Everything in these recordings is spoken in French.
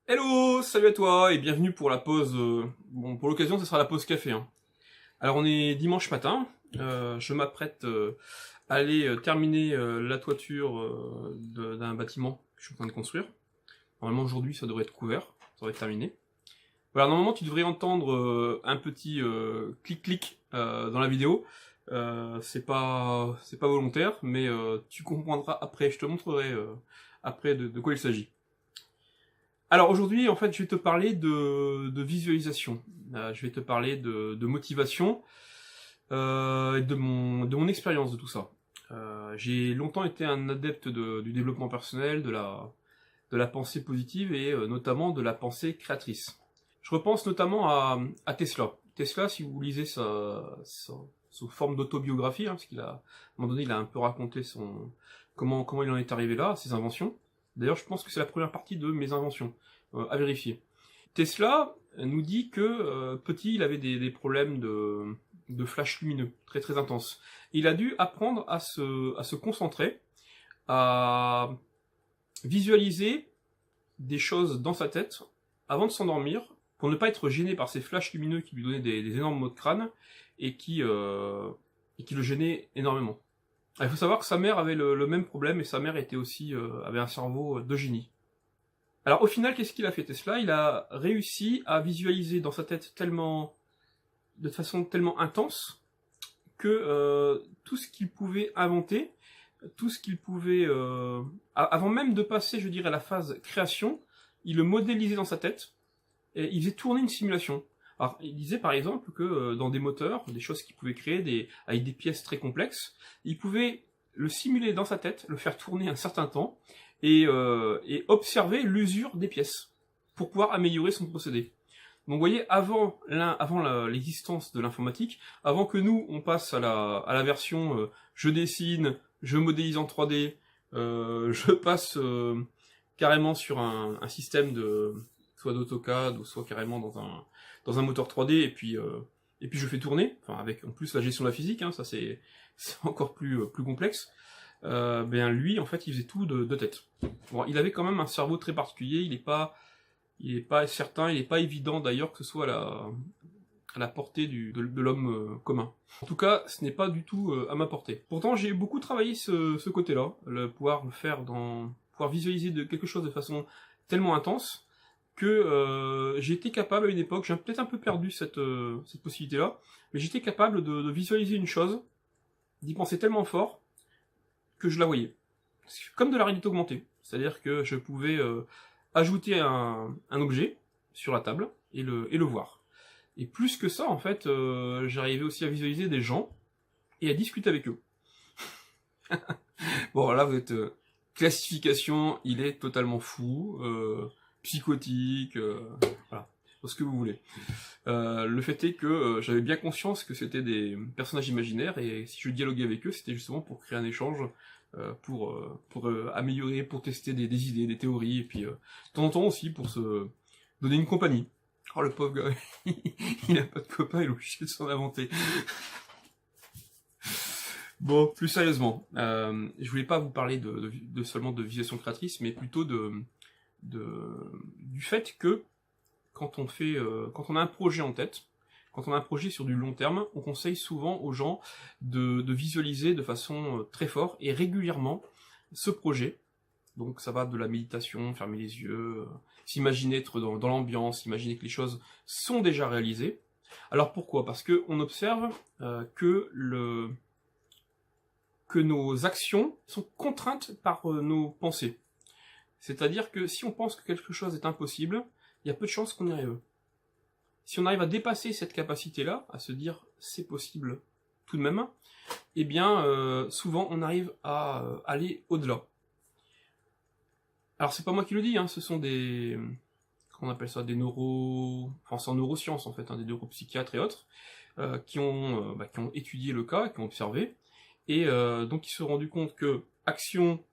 Hello, salut à toi et bienvenue pour la pause. Bon, pour l'occasion, ce sera la pause café, hein. Alors, on est dimanche matin. Je m'apprête à aller terminer la toiture d'un bâtiment que je suis en train de construire. Normalement, aujourd'hui, ça devrait être couvert, ça devrait être terminé. Voilà, normalement, tu devrais entendre un petit clic-clic dans la vidéo. C'est pas volontaire, mais tu comprendras après. Je te montrerai après de quoi il s'agit. Alors aujourd'hui, en fait, je vais te parler de visualisation. Je vais te parler de motivation et de mon expérience de tout ça. J'ai longtemps été un adepte du développement personnel, de la pensée positive et notamment de la pensée créatrice. Je repense notamment à Tesla. Tesla, si vous lisez sous forme d'autobiographie, hein, parce qu'à un moment donné, il a un peu raconté comment il en est arrivé là, ses inventions. D'ailleurs, je pense que c'est la première partie de mes inventions, à vérifier. Tesla nous dit que petit, il avait des problèmes de flash lumineux, très très intenses. Il a dû apprendre à se concentrer, à visualiser des choses dans sa tête avant de s'endormir, pour ne pas être gêné par ces flashs lumineux qui lui donnaient des énormes maux de crâne et qui le gênaient énormément. Il faut savoir que sa mère avait le même problème et sa mère avait un cerveau de génie. Alors au final, qu'est-ce qu'il a fait Tesla? Il a réussi à visualiser dans sa tête de façon tellement intense que tout ce qu'il pouvait inventer, tout ce qu'il pouvait, avant même de passer, je dirais, à la phase création, il le modélisait dans sa tête et il faisait tourner une simulation. Alors, il disait par exemple que dans des moteurs, des choses qu'il pouvait créer avec des pièces très complexes, il pouvait le simuler dans sa tête, le faire tourner un certain temps, et observer l'usure des pièces, pour pouvoir améliorer son procédé. Donc vous voyez, avant l'existence de l'informatique, avant que nous, on passe à la version je dessine, je modélise en 3D, je passe carrément sur un système soit d'AutoCAD, ou soit carrément dans un moteur 3D, et puis je fais tourner, enfin avec en plus la gestion de la physique, hein, ça c'est encore plus complexe. Lui, en fait, il faisait tout de tête. Bon, il avait quand même un cerveau très particulier, il est pas certain, il est pas évident d'ailleurs que ce soit à la portée de l'homme commun. En tout cas, ce n'est pas du tout à ma portée. Pourtant, j'ai beaucoup travaillé ce côté-là, pouvoir visualiser quelque chose de façon tellement intense que j'ai été capable à une époque, j'ai peut-être un peu perdu cette possibilité-là, mais j'étais capable de visualiser une chose, d'y penser tellement fort que je la voyais. C'est comme de la réalité augmentée. C'est-à-dire que je pouvais ajouter un objet sur la table et le voir. Et plus que ça, en fait, j'arrivais aussi à visualiser des gens et à discuter avec eux. Bon, là, vous êtes classification, il est totalement fou, psychotique, voilà, ce que vous voulez. Le fait est que j'avais bien conscience que c'était des personnages imaginaires, et si je dialoguais avec eux, c'était justement pour créer un échange, pour améliorer, pour tester des idées, des théories, et puis de temps en temps aussi pour se donner une compagnie. Oh le pauvre gars, il a pas de copain, il est obligé de s'en inventer. Bon, plus sérieusement, je voulais pas vous parler seulement de visualisation créatrice, mais plutôt du fait que quand on a un projet en tête, quand on a un projet sur du long terme, on conseille souvent aux gens de visualiser de façon très forte et régulièrement ce projet. Donc ça va de la méditation, fermer les yeux, s'imaginer être dans l'ambiance, imaginer que les choses sont déjà réalisées. Alors pourquoi? Parce que on observe que nos actions sont contraintes par nos pensées. C'est-à-dire que si on pense que quelque chose est impossible, il y a peu de chances qu'on y arrive. Si on arrive à dépasser cette capacité-là, à se dire c'est possible tout de même, eh bien souvent on arrive à aller au-delà. Alors c'est pas moi qui le dis, hein, ce sont comment on appelle ça, enfin c'est en neurosciences en fait, hein, des neuropsychiatres et autres, qui ont étudié le cas, qui ont observé, et donc ils se sont rendus compte que action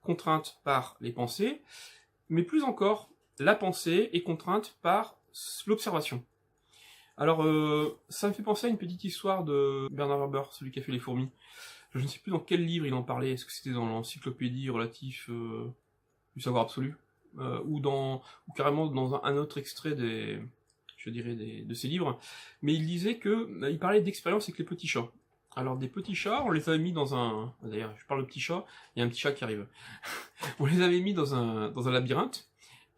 contrainte par les pensées, mais plus encore, la pensée est contrainte par l'observation. Alors, ça me fait penser à une petite histoire de Bernard Werber, celui qui a fait les fourmis. Je ne sais plus dans quel livre il en parlait, est-ce que c'était dans l'encyclopédie relative du savoir absolu? ou carrément dans un autre extrait de ses livres, mais il disait il parlait d'expérience avec les petits chats. Alors des petits chats, on les avait mis d'ailleurs je parle de petits chats, il y a un petit chat qui arrive. On les avait mis dans un labyrinthe,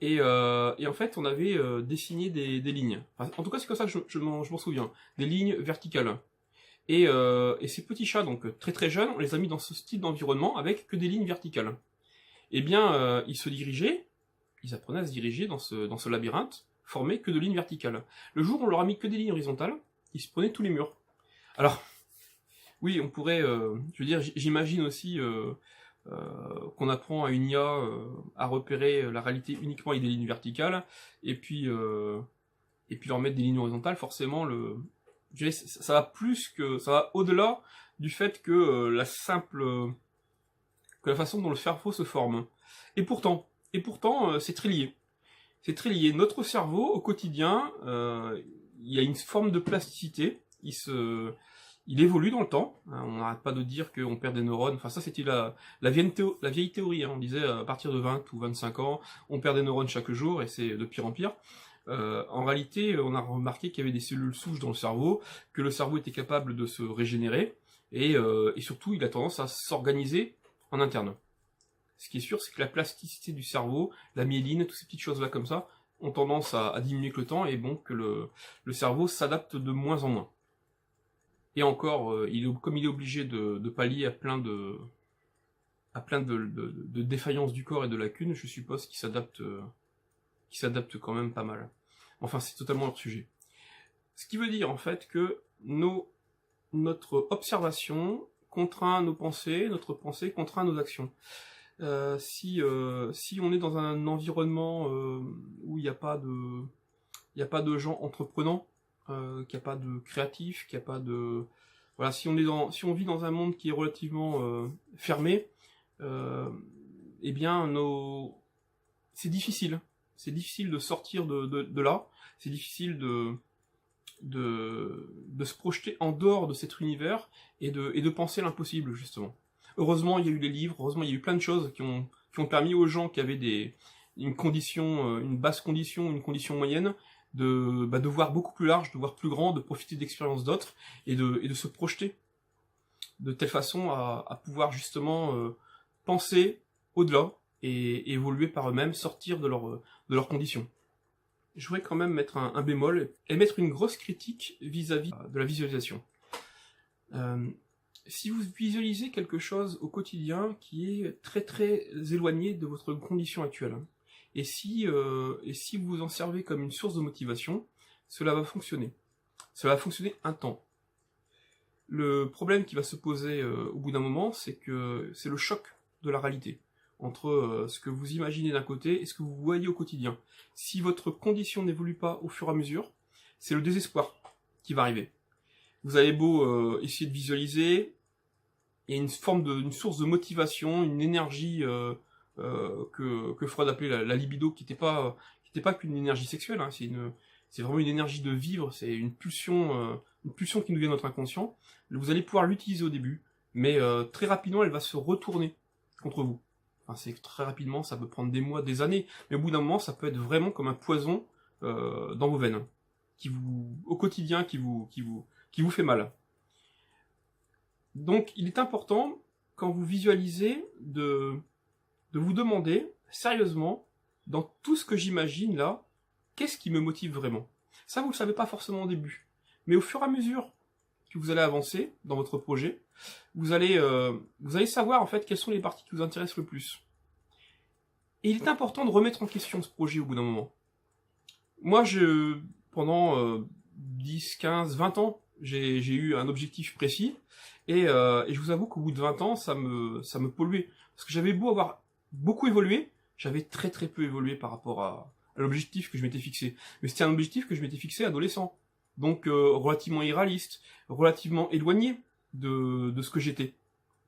et en fait on avait dessiné des lignes. Enfin, en tout cas c'est comme ça que je m'en souviens, des lignes verticales. Et ces petits chats, donc très très jeunes, on les a mis dans ce style d'environnement avec que des lignes verticales. Eh bien, ils apprenaient à se diriger dans ce labyrinthe, formé que de lignes verticales. Le jour où on leur a mis que des lignes horizontales, ils se prenaient tous les murs. Alors, oui, on pourrait, je veux dire, j'imagine aussi qu'on apprend à une IA à repérer la réalité uniquement avec des lignes verticales, et puis leur mettre des lignes horizontales, forcément, je dirais, ça va au-delà du fait que la façon dont le cerveau se forme. Et pourtant, c'est très lié. C'est très lié. Notre cerveau, au quotidien, il y a une forme de plasticité. Il évolue dans le temps. On n'arrête pas de dire qu'on perd des neurones. Enfin, ça, c'était la vieille théorie. On disait, à partir de 20 ou 25 ans, on perd des neurones chaque jour, et c'est de pire en pire. En réalité, on a remarqué qu'il y avait des cellules souches dans le cerveau, que le cerveau était capable de se régénérer, et surtout, il a tendance à s'organiser en interne. Ce qui est sûr, c'est que la plasticité du cerveau, la myéline, toutes ces petites choses-là comme ça, ont tendance à diminuer avec le temps, et bon, que le cerveau s'adapte de moins en moins. Et encore, comme il est obligé de pallier à plein de défaillances du corps et de lacunes, je suppose qu'il s'adapte quand même pas mal. Enfin, c'est totalement hors sujet. Ce qui veut dire, en fait, que notre observation contraint nos pensées, notre pensée contraint nos actions. Si on est dans un environnement où il n'y a pas de gens entreprenants, qu'il n'y a pas de créatifs, qu'il n'y a pas de... Voilà, si on vit dans un monde qui est relativement fermé, eh bien, c'est difficile. C'est difficile de sortir de là, c'est difficile de se projeter en dehors de cet univers et de penser l'impossible, justement. Heureusement, il y a eu les livres, heureusement, il y a eu plein de choses qui ont permis aux gens qui avaient une basse condition, une condition moyenne, de voir beaucoup plus large, de voir plus grand, de profiter d'expériences d'autres, et de se projeter de telle façon à pouvoir justement penser au-delà et évoluer par eux-mêmes, sortir de leurs conditions. Je voudrais quand même mettre un bémol et mettre une grosse critique vis-à-vis de la visualisation. Si vous visualisez quelque chose au quotidien qui est très très éloigné de votre condition actuelle, et si vous vous en servez comme une source de motivation, cela va fonctionner. Cela va fonctionner un temps. Le problème qui va se poser au bout d'un moment, c'est que c'est le choc de la réalité entre ce que vous imaginez d'un côté et ce que vous voyez au quotidien. Si votre condition n'évolue pas au fur et à mesure, c'est le désespoir qui va arriver. Vous avez beau essayer de visualiser, il y a une source de motivation, une énergie que Freud appelait la libido, qui n'était pas qu'une énergie sexuelle, hein, c'est vraiment une énergie de vivre, c'est une pulsion qui nous vient de notre inconscient. Vous allez pouvoir l'utiliser au début, mais très rapidement, elle va se retourner contre vous. Enfin, c'est très rapidement, ça peut prendre des mois, des années, mais au bout d'un moment, ça peut être vraiment comme un poison dans vos veines, au quotidien, qui vous fait mal. Donc, il est important, quand vous visualisez, de vous demander, sérieusement, dans tout ce que j'imagine là, qu'est-ce qui me motive vraiment? Ça, vous ne le savez pas forcément au début. Mais au fur et à mesure que vous allez avancer dans votre projet, vous allez savoir en fait quelles sont les parties qui vous intéressent le plus. Et il est important de remettre en question ce projet au bout d'un moment. Moi, pendant 10, 15, 20 ans, j'ai eu un objectif précis, et je vous avoue qu'au bout de 20 ans, ça me polluait. Parce que j'avais beau avoir beaucoup évolué, j'avais très très peu évolué par rapport à l'objectif que je m'étais fixé. Mais c'était un objectif que je m'étais fixé adolescent. Donc relativement irréaliste, relativement éloigné de ce que j'étais,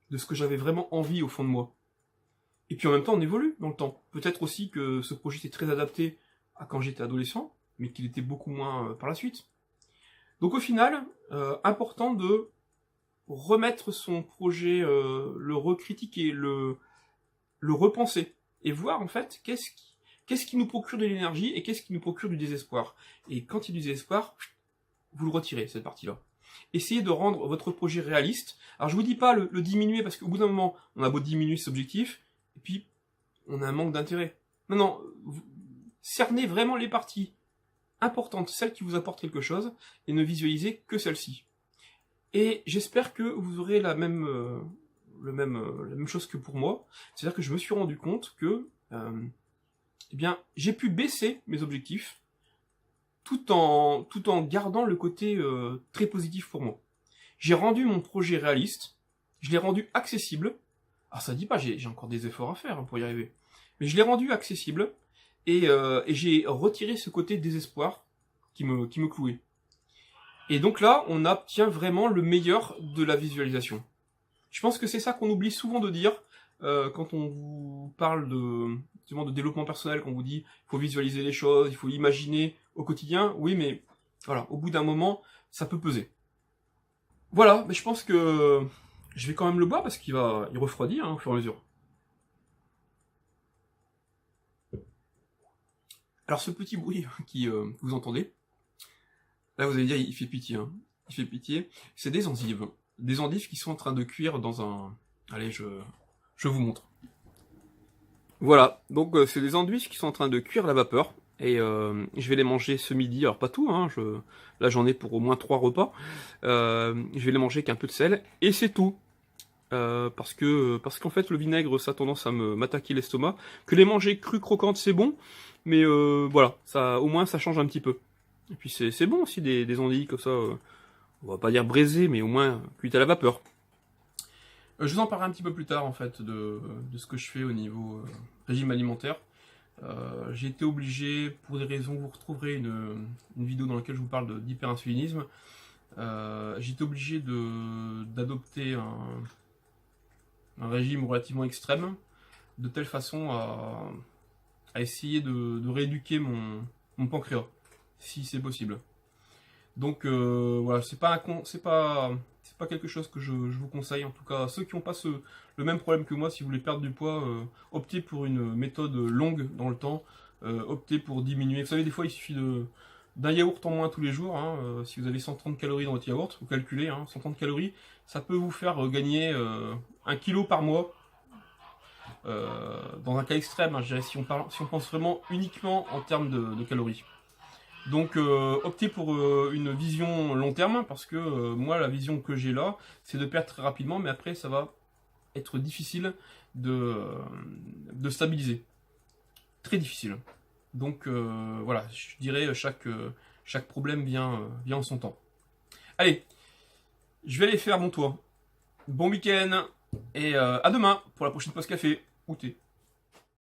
de ce que j'avais vraiment envie au fond de moi. Et puis en même temps, on évolue dans le temps. Peut-être aussi que ce projet était très adapté à quand j'étais adolescent, mais qu'il était beaucoup moins par la suite. Donc au final, important de remettre son projet, le recritiquer, le repenser, et voir en fait Qu'est-ce qui nous procure de l'énergie et qu'est-ce qui nous procure du désespoir? Et quand il y a du désespoir, vous le retirez, cette partie-là. Essayez de rendre votre projet réaliste. Alors je vous dis pas le diminuer, parce qu'au bout d'un moment, on a beau diminuer ses objectifs, et puis on a un manque d'intérêt. Non, cernez vraiment les parties importantes, celles qui vous apportent quelque chose, et ne visualisez que celles-ci. Et j'espère que vous aurez la même chose que pour moi. C'est-à-dire que je me suis rendu compte que eh bien, j'ai pu baisser mes objectifs tout en gardant le côté très positif pour moi. J'ai rendu mon projet réaliste, je l'ai rendu accessible. Alors ça dit pas, j'ai encore des efforts à faire pour y arriver. Mais je l'ai rendu accessible et j'ai retiré ce côté désespoir qui me clouait. Et donc là, on obtient vraiment le meilleur de la visualisation. Je pense que c'est ça qu'on oublie souvent de dire quand on vous parle de développement personnel, qu'on vous dit il faut visualiser les choses, il faut imaginer au quotidien. Oui, mais voilà, au bout d'un moment, ça peut peser. Voilà, mais je pense que je vais quand même le boire parce qu'il refroidit au fur et à mesure. Alors ce petit bruit que vous entendez, là vous allez dire il fait pitié, il fait pitié. C'est des endives qui sont en train de cuire dans un. Allez, je vous montre. Voilà, donc c'est des endives qui sont en train de cuire à la vapeur. Et je vais les manger ce midi, alors pas tout, là j'en ai pour au moins 3 repas. Je vais les manger avec un peu de sel, et c'est tout. Parce qu'en fait le vinaigre ça a tendance à m'attaquer l'estomac. Que les manger crues croquantes c'est bon, mais voilà, ça au moins ça change un petit peu. Et puis c'est bon aussi des endives comme ça, on va pas dire braisées, mais au moins cuites à la vapeur. Je vous en parlerai un petit peu plus tard en fait de ce que je fais au niveau régime alimentaire. J'ai été obligé, pour des raisons, vous retrouverez une vidéo dans laquelle je vous parle d'hyperinsulinisme. J'ai été obligé d'adopter un régime relativement extrême, de telle façon à essayer de rééduquer mon pancréas, si c'est possible. Donc voilà, c'est pas quelque chose que je vous conseille. En tout cas, ceux qui n'ont pas le même problème que moi, si vous voulez perdre du poids, optez pour une méthode longue dans le temps. Optez pour diminuer. Vous savez, des fois, il suffit d'un yaourt en moins tous les jours. Si vous avez 130 calories dans votre yaourt, vous calculez, 130 calories, ça peut vous faire gagner 1 kilo par mois. Dans un cas extrême, je dirais, si on pense vraiment uniquement en termes de calories. Donc optez pour une vision long terme, parce que moi la vision que j'ai là, c'est de perdre très rapidement, mais après ça va être difficile de stabiliser. Très difficile. Donc voilà, je dirais chaque problème vient en son temps. Allez, je vais aller faire mon tour. Bon week-end, et à demain pour la prochaine pause café ou thé.